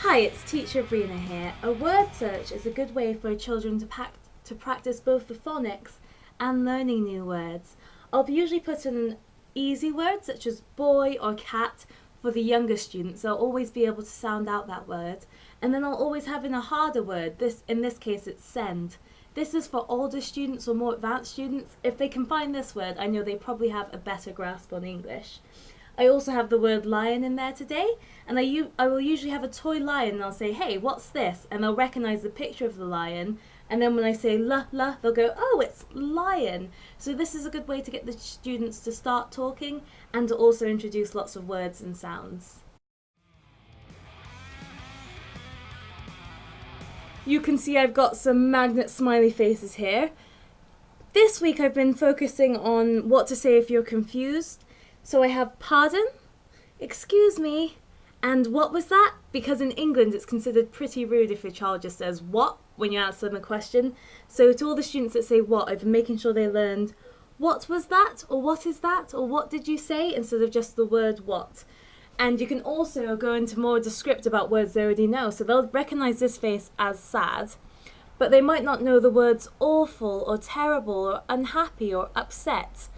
Hi, it's Teacher Brynah here. A word search is a good way for children to practice both the phonics and learning new words. I'll usually put in easy words such as boy or cat for the younger students. They'll always be able to sound out that word. And then I'll always have in a harder word. In this case it's send. This is for older students or more advanced students. If they can find this word, I know they probably have a better grasp on English. I also have the word lion in there today, and I will usually have a toy lion and I'll say, hey, what's this? And they'll recognise the picture of the lion, and then when I say la, they'll go, oh, it's lion. So this is a good way to get the students to start talking and to also introduce lots of words and sounds. You can see I've got some magnet smiley faces here. This week I've been focusing on what to say if you're confused. So I have pardon, excuse me, and what was that? Because in England it's considered pretty rude if your child just says what when you answer them a question. So to all the students that say what, I've been making sure they learned what was that, or what is that, or what did you say, instead of just the word what. And you can also go into more descriptive about words they already know. So they'll recognise this face as sad, but they might not know the words awful or terrible or unhappy or upset.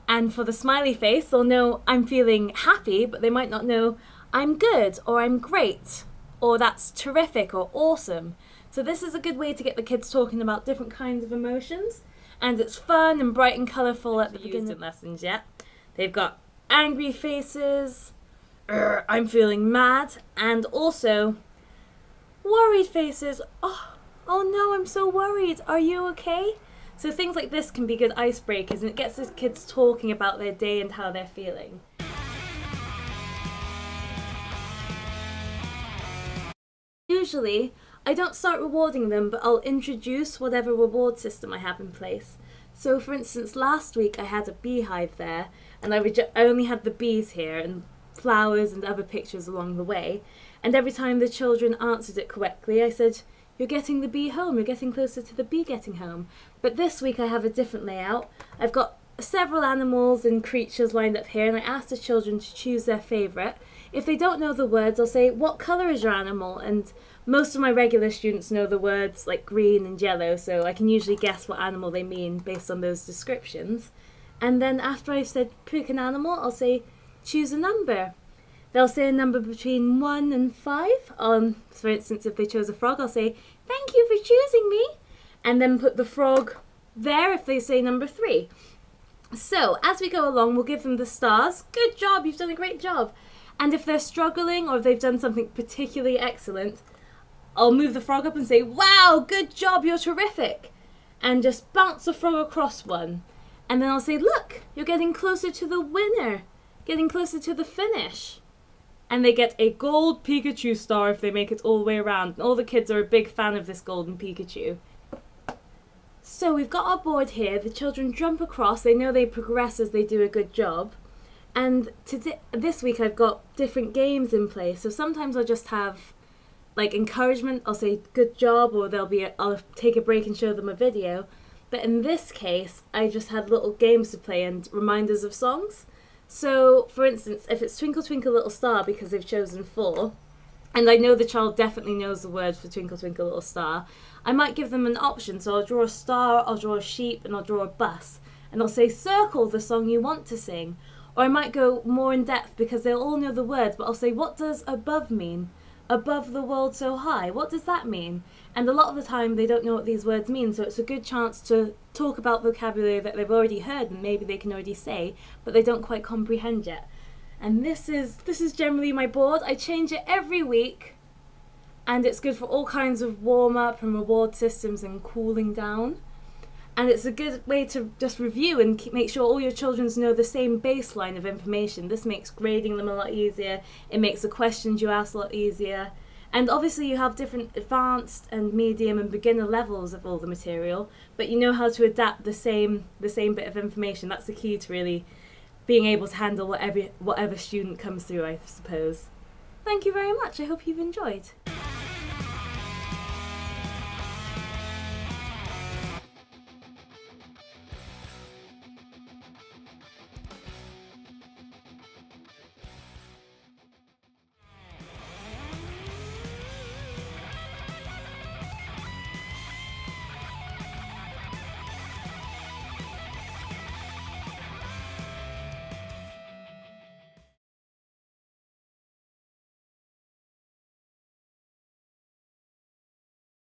And for the smiley face, they'll know I'm feeling happy, but they might not know I'm good or I'm great or that's terrific or awesome. So this is a good way to get the kids talking about different kinds of emotions. And it's fun and bright and colourful at the beginning lessons, yeah? They've got angry faces, I'm feeling mad, and also worried faces. Oh no, I'm so worried. Are you okay? So things like this can be good icebreakers, and it gets the kids talking about their day and how they're feeling. Usually, I don't start rewarding them, but I'll introduce whatever reward system I have in place. So for instance, last week I had a beehive there, and I only had the bees here, and flowers and other pictures along the way. And every time the children answered it correctly, I said, you're getting the bee home, you're getting closer to the bee getting home. But this week I have a different layout. I've got several animals and creatures lined up here, and I asked the children to choose their favourite. If they don't know the words, I'll say, what colour is your animal? And most of my regular students know the words like green and yellow, so I can usually guess what animal they mean based on those descriptions. And then after I've said pick an animal, I'll say, choose a number. They'll say a number between 1 and 5. For instance, if they chose a frog, I'll say, thank you for choosing me. And then put the frog there if they say number 3. So, as we go along, we'll give them the stars. Good job, you've done a great job. And if they're struggling or if they've done something particularly excellent, I'll move the frog up and say, wow, good job, you're terrific. And just bounce the frog across one. And then I'll say, look, you're getting closer to the winner, getting closer to the finish. And they get a gold Pikachu star if they make it all the way around. And all the kids are a big fan of this golden Pikachu. So we've got our board here. The children jump across. They know they progress as they do a good job. And this week I've got different games in place. So sometimes I'll just have like encouragement. I'll say good job, or I'll take a break and show them a video. But in this case, I just had little games to play and reminders of songs. So, for instance, if it's Twinkle Twinkle Little Star because they've chosen 4, and I know the child definitely knows the word for Twinkle Twinkle Little Star, I might give them an option. So I'll draw a star, I'll draw a sheep, and I'll draw a bus. And I'll say, circle the song you want to sing. Or I might go more in depth because they'll all know the words, but I'll say, what does above mean? Above the world so high. What does that mean? And a lot of the time they don't know what these words mean, so it's a good chance to talk about vocabulary that they've already heard and maybe they can already say, but they don't quite comprehend yet. And this is generally my board. I change it every week, and it's good for all kinds of warm-up and reward systems and cooling down. And it's a good way to just review and make sure all your children know the same baseline of information. This makes grading them a lot easier. It makes the questions you ask a lot easier. And obviously you have different advanced and medium and beginner levels of all the material, but you know how to adapt the same bit of information. That's the key to really being able to handle whatever student comes through, I suppose. Thank you very much. I hope you've enjoyed.